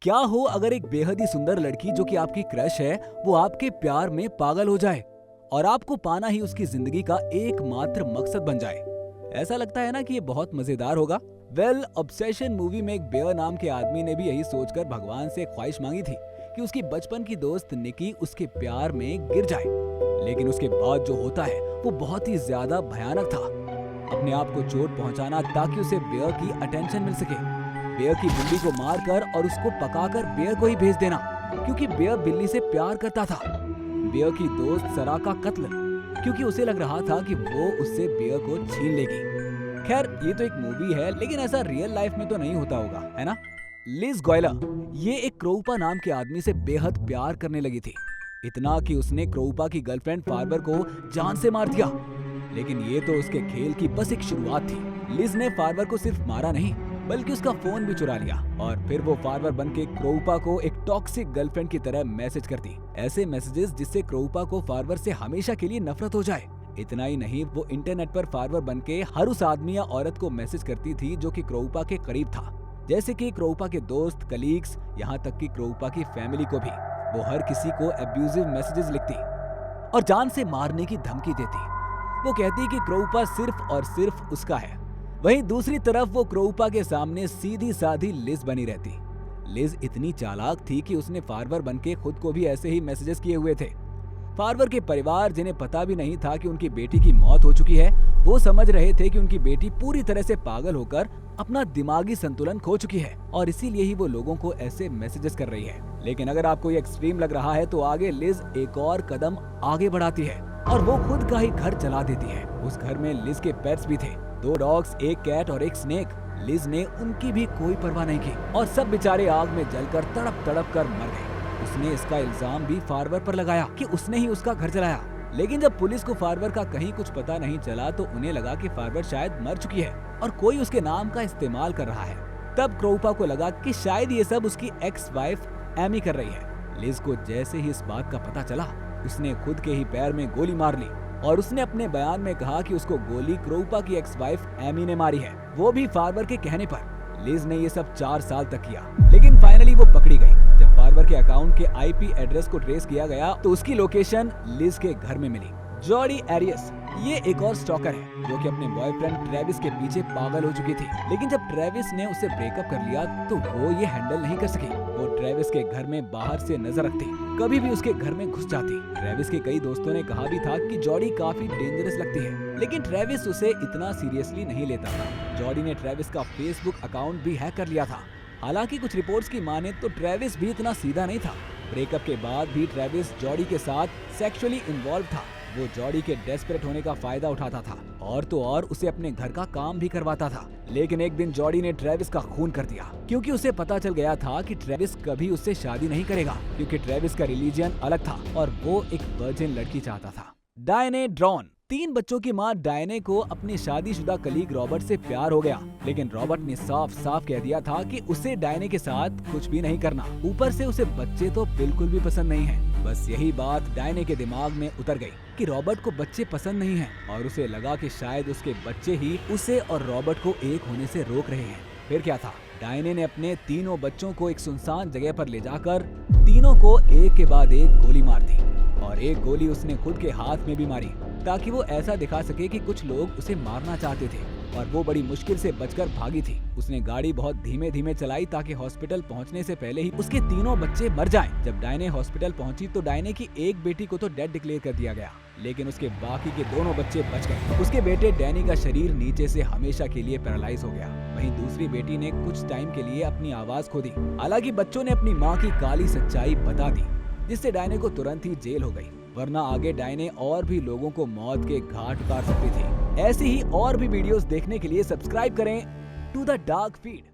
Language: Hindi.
क्या हो अगर एक बेहद ही सुंदर लड़की जो कि आपकी क्रश है वो आपके प्यार में पागल हो जाए और आपको पाना ही उसकी जिंदगी का एकमात्र मकसद बन जाए। ऐसा लगता है ना कि ये बहुत मजेदार होगा। ऑब्सेशन मूवी में एक बेयर नाम के आदमी ने भी यही सोचकर भगवान से ख्वाहिश मांगी थी कि उसकी बचपन की दोस्त निकी उसके प्यार में गिर जाए, लेकिन उसके बाद जो होता है वो बहुत ही ज्यादा भयानक था। अपने आप को चोट पहुंचाना ताकि उसे बेयर की अटेंशन मिल सके, बेयर की बिल्ली को मारकर और उसको पकाकर बेयर को ही भेज देना, क्योंकि बेयर बिल्ली से प्यार करता था। बेयर की दोस्त सरा का कत्ल, क्योंकि उसे लग रहा था कि वो उससे बेयर को छीन लेगी। खैर ये तो एक मूवी है, लेकिन ऐसा रियल लाइफ में तो नहीं होता होगा, है ना। लिज गॉयलर ये एक क्रोउपा नाम के आदमी से बेहद प्यार करने लगी थी, इतना कि उसने क्रोउपा की गर्लफ्रेंड फार्बर को जान से मार दिया। लेकिन ये तो उसके खेल की बस एक शुरुआत थी। लिज ने फार्बर को सिर्फ मारा नहीं बल्कि उसका फोन भी चुरा लिया और फिर वो फार्बर बनके क्रोउपा को एक टॉक्सिक गर्लफ्रेंड की तरह मैसेज करती, ऐसे मैसेजेस जिससे क्रोउपा को फार्बर से हमेशा के लिए नफरत हो जाए। इतना ही नहीं, वो इंटरनेट पर फार्बर बनके हर उस आदमी या औरत को मैसेज करती थी जो कि क्रोउपा के करीब था, जैसे कि क्रोउपा के दोस्त, कलीग्स, यहाँ तक कि क्रोउपा की फैमिली को भी। वो हर किसी को अब्यूजिव मैसेजेस लिखती और जान से मारने की धमकी देती। वो कहती कि क्रोउपा सिर्फ और सिर्फ उसका है। वहीं दूसरी तरफ वो क्रोउपा के सामने सीधी साधी लिज बनी रहती। लिज इतनी चालाक थी कि उसने फार्बर बनके खुद को भी ऐसे ही मैसेजेस किए हुए थे। फार्बर के परिवार, जिन्हें पता भी नहीं था कि उनकी बेटी की मौत हो चुकी है, वो समझ रहे थे कि उनकी बेटी पूरी तरह से पागल होकर अपना दिमागी संतुलन खो चुकी है और इसीलिए ही वो लोगों को ऐसे मैसेजेस कर रही है। लेकिन अगर आपको ये एक्सट्रीम लग रहा है तो आगे लिज एक और कदम आगे बढ़ाती है और वो खुद का ही घर जला देती है। उस घर में लिज के पेट्स भी थे, 2 डॉग्स, 1 कैट और 1 स्नेक। लिज ने उनकी भी कोई परवाह नहीं की और सब बेचारे आग में जलकर तड़प तड़प कर मर गए। उसने इसका इल्जाम भी फार्बर पर लगाया कि उसने ही उसका घर जलाया। लेकिन जब पुलिस को फार्बर का कहीं कुछ पता नहीं चला तो उन्हें लगा कि फार्बर शायद मर चुकी है और कोई उसके नाम का इस्तेमाल कर रहा है। तब क्रोउपा को लगा कि शायद ये सब उसकी एक्स वाइफ एमी कर रही है। लिज को जैसे ही इस बात का पता चला, उसने खुद के ही पैर में गोली मार ली और उसने अपने बयान में कहा कि उसको गोली क्रोउपा की एक्स वाइफ एमी ने मारी है, वो भी फार्बर के कहने पर। लिज ने ये सब 4 साल तक किया, लेकिन फाइनली वो पकड़ी गई। जब फार्बर के अकाउंट के आईपी एड्रेस को ट्रेस किया गया तो उसकी लोकेशन लिज के घर में मिली। जॉडी एरियस ये एक और स्टॉकर है जो कि अपने बॉयफ्रेंड ट्रेविस के पीछे पागल हो चुकी थी। लेकिन जब ट्रेविस ने उसे ब्रेकअप कर लिया तो वो ये हैंडल नहीं कर सकी। वो ट्रेविस के घर में बाहर से नजर रखती, कभी भी उसके घर में घुस जाती। ट्रेविस के कई दोस्तों ने कहा भी था कि जॉडी काफी डेंजरस लगती है, लेकिन ट्रेविस उसे इतना सीरियसली नहीं लेता था। जॉडी ने ट्रेविस का फेसबुक अकाउंट भी हैक कर लिया था। हालांकि कुछ रिपोर्ट्स की माने तो ट्रेविस भी इतना सीधा नहीं था। ब्रेकअप के बाद भी ट्रेविस जॉडी के साथ सेक्सुअली इन्वॉल्व था। वो जॉडी के डेस्परेट होने का फायदा उठाता था और तो और उसे अपने घर का काम भी करवाता था। लेकिन एक दिन जॉडी ने ट्रेविस का खून कर दिया, क्योंकि उसे पता चल गया था कि ट्रेविस कभी उससे शादी नहीं करेगा, क्योंकि ट्रेविस का रिलीजन अलग था और वो एक वर्जिन लड़की चाहता था। डायने ड्रॉन 3 बच्चों की मां डायने को अपने शादीशुदा कलीग रॉबर्ट से प्यार हो गया, लेकिन रॉबर्ट ने साफ साफ कह दिया था कि उसे डायने के साथ कुछ भी नहीं करना। ऊपर से उसे बच्चे तो बिल्कुल भी पसंद नहीं है। बस यही बात डायने के दिमाग में उतर गई कि रॉबर्ट को बच्चे पसंद नहीं हैं और उसे लगा कि शायद उसके बच्चे ही उसे और रॉबर्ट को एक होने से रोक रहे हैं। फिर क्या था, डायने ने अपने तीनों बच्चों को एक सुनसान जगह पर ले जाकर तीनों को एक के बाद एक गोली मार दी और एक गोली उसने खुद के हाथ में भी मारी ताकि वो ऐसा दिखा सके कि कुछ लोग उसे मारना चाहते थे और वो बड़ी मुश्किल से बचकर भागी थी। उसने गाड़ी बहुत धीमे धीमे चलाई ताकि हॉस्पिटल पहुंचने से पहले ही उसके तीनों बच्चे मर जाएं। जब डायने हॉस्पिटल पहुंची तो डायने की एक बेटी को तो डेड डिक्लेयर कर दिया गया, लेकिन उसके बाकी के दोनों बच्चे बच गए। उसके बेटे डैनी का शरीर नीचे से हमेशा के लिए पैरालाइज हो गया। वहीं दूसरी बेटी ने कुछ टाइम के लिए अपनी आवाज खो दी। हालांकि बच्चों ने अपनी माँ की काली सच्चाई बता दी, जिससे डायने को तुरंत ही जेल हो गई, वरना आगे डायने और भी लोगों को मौत के घाट उतार सकती थी। ऐसी ही और भी वीडियोस देखने के लिए सब्सक्राइब करें टू द डार्क फीड।